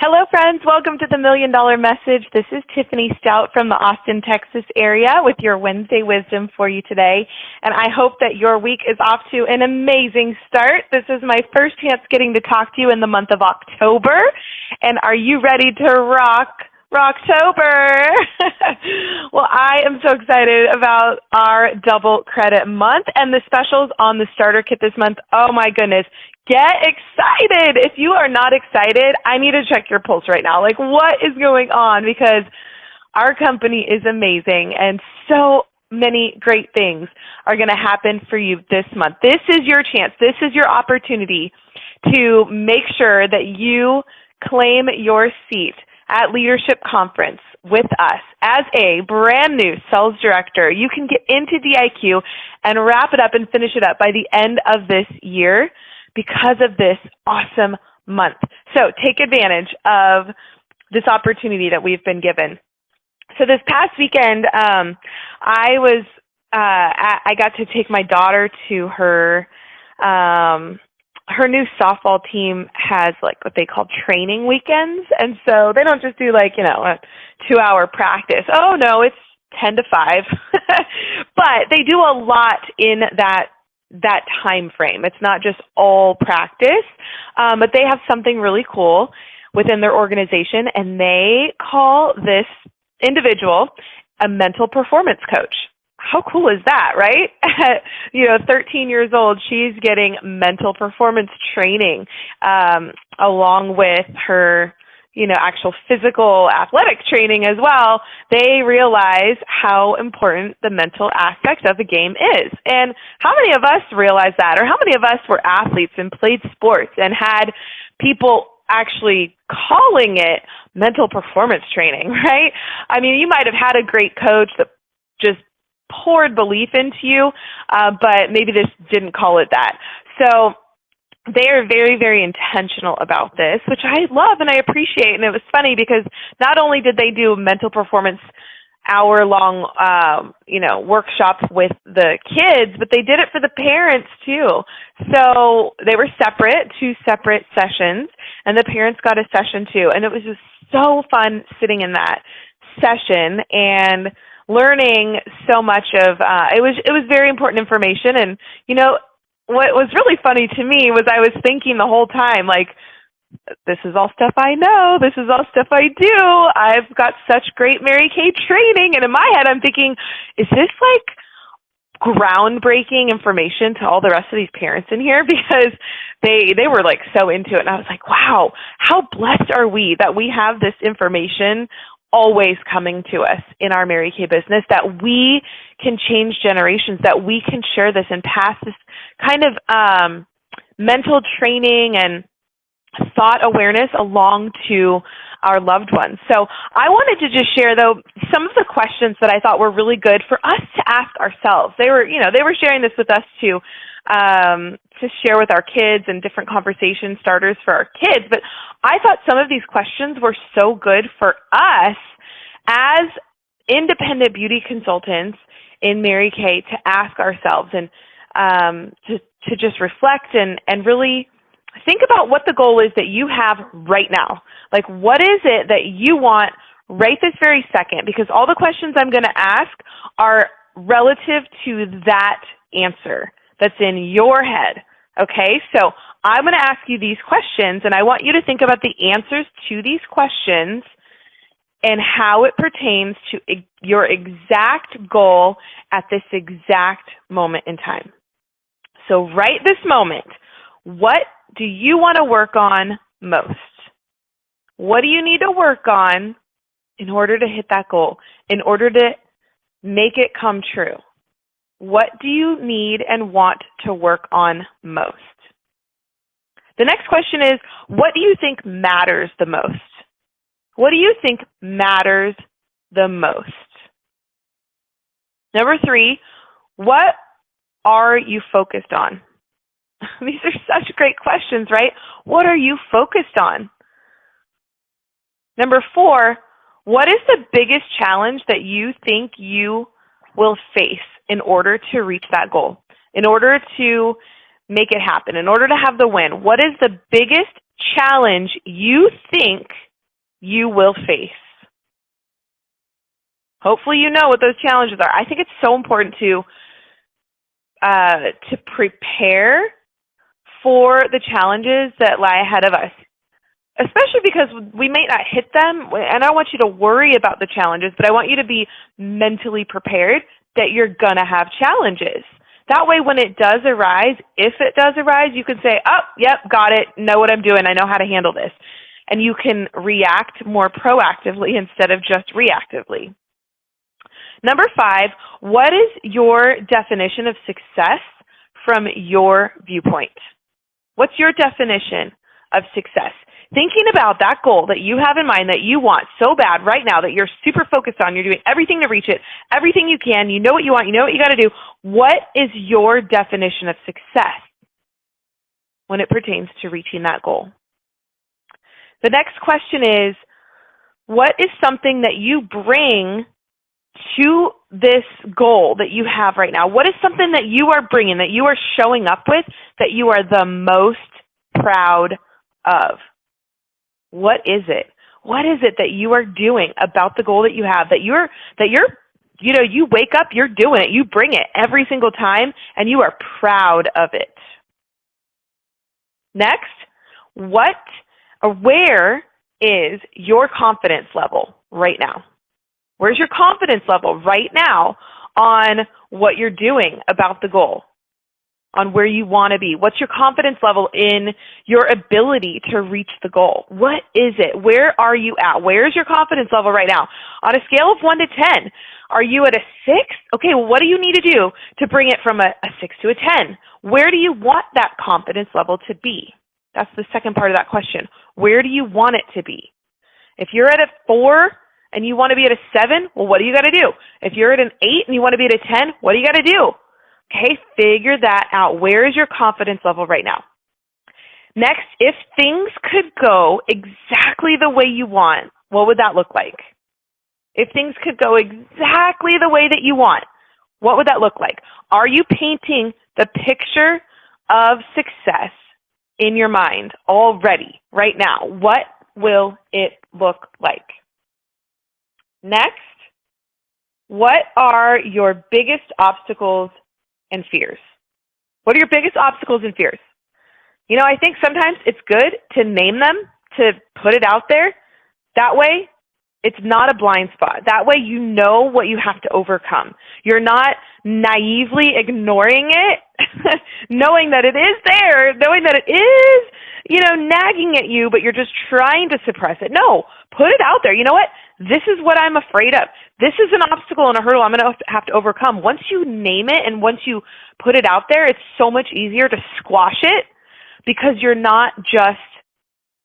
Hello, friends. Welcome to the $1 Million Message. This is Tiffany Stout from the Austin, Texas area with your Wednesday wisdom for you today. And I hope that your week is off to an amazing start. This is my first chance getting to talk to you in the month of October. And are you ready to rock Rock-Tober? Well, I am so excited about our double credit month and the specials on the starter kit this month. Oh my goodness. Get excited. If you are not excited, I need to check your pulse right now. Like, what is going on? Because our company is amazing and so many great things are going to happen for you this month. This is your chance. This is your opportunity to make sure that you claim your seat at Leadership Conference with us as a brand new sales director. You can get into DIQ and wrap it up and finish it up by the end of this year because of this awesome month. So take advantage of this opportunity that we've been given. So this past weekend, I got to take my daughter to her new softball team has like what they call training weekends. And so they don't just do a 2-hour practice. Oh no, it's 10 to 5. But they do a lot in that time frame. It's not just all practice, but they have something really cool within their organization, and they call this individual a mental performance coach. How cool is that, right? 13 years old, she's getting mental performance training along with her actual physical athletic training as well. They realize how important the mental aspect of a game is. And how many of us realize that? Or how many of us were athletes and played sports and had people actually calling it mental performance training, right? I mean, you might have had a great coach that just poured belief into you, but maybe this didn't call it that. So they are very, very intentional about this, which I love and I appreciate. And it was funny because not only did they do mental performance hour-long, workshops with the kids, but they did it for the parents too. So they were two separate sessions, and the parents got a session too. And it was just so fun sitting in that session and learning so much of, it was very important information. And, what was really funny to me was I was thinking the whole time, like, this is all stuff I know. This is all stuff I do. I've got such great Mary Kay training. And in my head, I'm thinking, is this like groundbreaking information to all the rest of these parents in here? Because they were like so into it. And I was like, wow, how blessed are we that we have this information always coming to us in our Mary Kay business, that we can change generations, that we can share this and pass this kind of mental training and thought awareness along to our loved ones. So I wanted to just share, though, some of the questions that I thought were really good for us to ask ourselves. They were sharing this with us to share with our kids and different conversation starters for our kids. But I thought some of these questions were so good for us as independent beauty consultants in Mary Kay to ask ourselves and to just reflect and really think about what the goal is that you have right now. Like, what is it that you want right this very second? Because all the questions I'm going to ask are relative to that answer that's in your head. Okay, so I'm going to ask you these questions, and I want you to think about the answers to these questions and how it pertains to your exact goal at this exact moment in time. So right this moment, what do you want to work on most? What do you need to work on in order to hit that goal, in order to make it come true? What do you need and want to work on most? The next question is, what do you think matters the most? What do you think matters the most? Number 3, what are you focused on? These are such great questions, right? What are you focused on? Number 4, what is the biggest challenge that you think you will face in order to reach that goal, in order to make it happen, in order to have the win? What is the biggest challenge you think you will face. Hopefully you know what those challenges are. I think it's so important to prepare for the challenges that lie ahead of us, especially because we may not hit them. And I don't want you to worry about the challenges, but I want you to be mentally prepared that you're going to have challenges. That way, when it does arise, if it does arise, you can say, oh, yep, got it, know what I'm doing, I know how to handle this. And you can react more proactively instead of just reactively. Number 5, what is your definition of success from your viewpoint? What's your definition of success? Thinking about that goal that you have in mind that you want so bad right now that you're super focused on, you're doing everything to reach it, everything you can, you know what you want, you know what you got to do. What is your definition of success when it pertains to reaching that goal? The next question is, what is something that you bring to this goal that you have right now? What is something that you are bringing, that you are showing up with, that you are the most proud of? What is it? What is it that you are doing about the goal that you have, that you're you wake up, you're doing it, you bring it every single time, and you are proud of it? Next, where is your confidence level right now? Where's your confidence level right now on what you're doing about the goal, on where you want to be? What's your confidence level in your ability to reach the goal? What is it? Where are you at? Where's your confidence level right now? On a scale of 1 to 10, are you at a 6? Okay, well, what do you need to do to bring it from a 6 to a 10? Where do you want that confidence level to be? That's the second part of that question. Where do you want it to be? If you're at a 4 and you want to be at a 7, well, what do you got to do? If you're at an 8 and you want to be at a 10, what do you got to do? Okay, figure that out. Where is your confidence level right now? Next, if things could go exactly the way you want, what would that look like? If things could go exactly the way that you want, what would that look like? Are you painting the picture of success in your mind already, right now? What will it look like? Next, what are your biggest obstacles and fears? What are your biggest obstacles and fears? You know, I think sometimes it's good to name them, to put it out there. That way, it's not a blind spot. That way, you know what you have to overcome. You're not naively ignoring it, knowing that it is there, knowing that it is, nagging at you, but you're just trying to suppress it. No, put it out there. You know what? This is what I'm afraid of. This is an obstacle and a hurdle I'm going to have to overcome. Once you name it and once you put it out there, it's so much easier to squash it because you're not just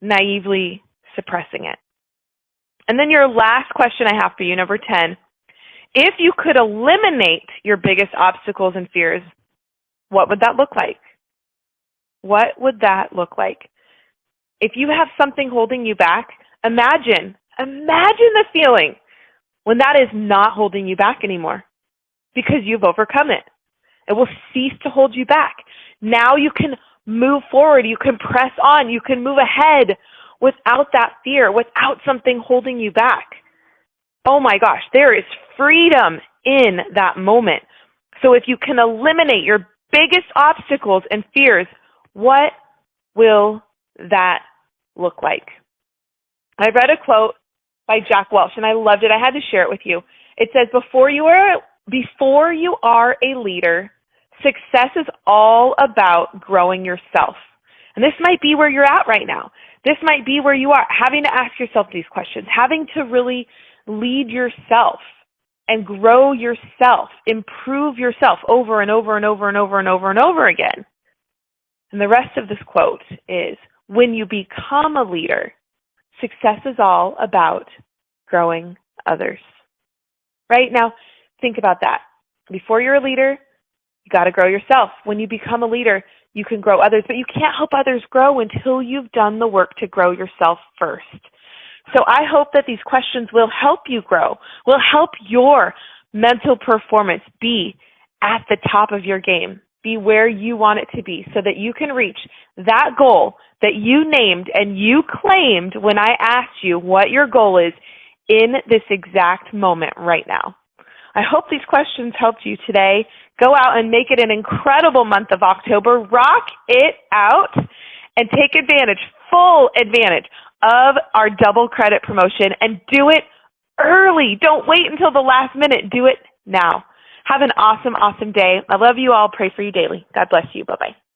naively suppressing it. And then your last question I have for you, number 10, if you could eliminate your biggest obstacles and fears, what would that look like? What would that look like? If you have something holding you back, imagine the feeling when that is not holding you back anymore because you've overcome it. It will cease to hold you back. Now you can move forward. You can press on. You can move ahead without that fear, without something holding you back. Oh my gosh, there is freedom in that moment. So if you can eliminate your biggest obstacles and fears, what will that look like? I read a quote by Jack Welch, and I loved it. I had to share it with you. It says, before you are a leader, success is all about growing yourself. And this might be where you're at right now. This might be where you are, having to ask yourself these questions, having to really lead yourself and grow yourself, improve yourself over and over and over and over and over and over again. And the rest of this quote is, when you become a leader, success is all about growing others. Right? Now, think about that. Before you're a leader, you got to grow yourself. When you become a leader, you can grow others, but you can't help others grow until you've done the work to grow yourself first. So I hope that these questions will help you grow, will help your mental performance be at the top of your game. be where you want it to be so that you can reach that goal that you named and you claimed when I asked you what your goal is in this exact moment right now. I hope these questions helped you today. Go out and make it an incredible month of October. Rock it out and take advantage, full advantage of our double credit promotion, and do it early. Don't wait until the last minute. Do it now. Have an awesome, awesome day. I love you all. Pray for you daily. God bless you. Bye-bye.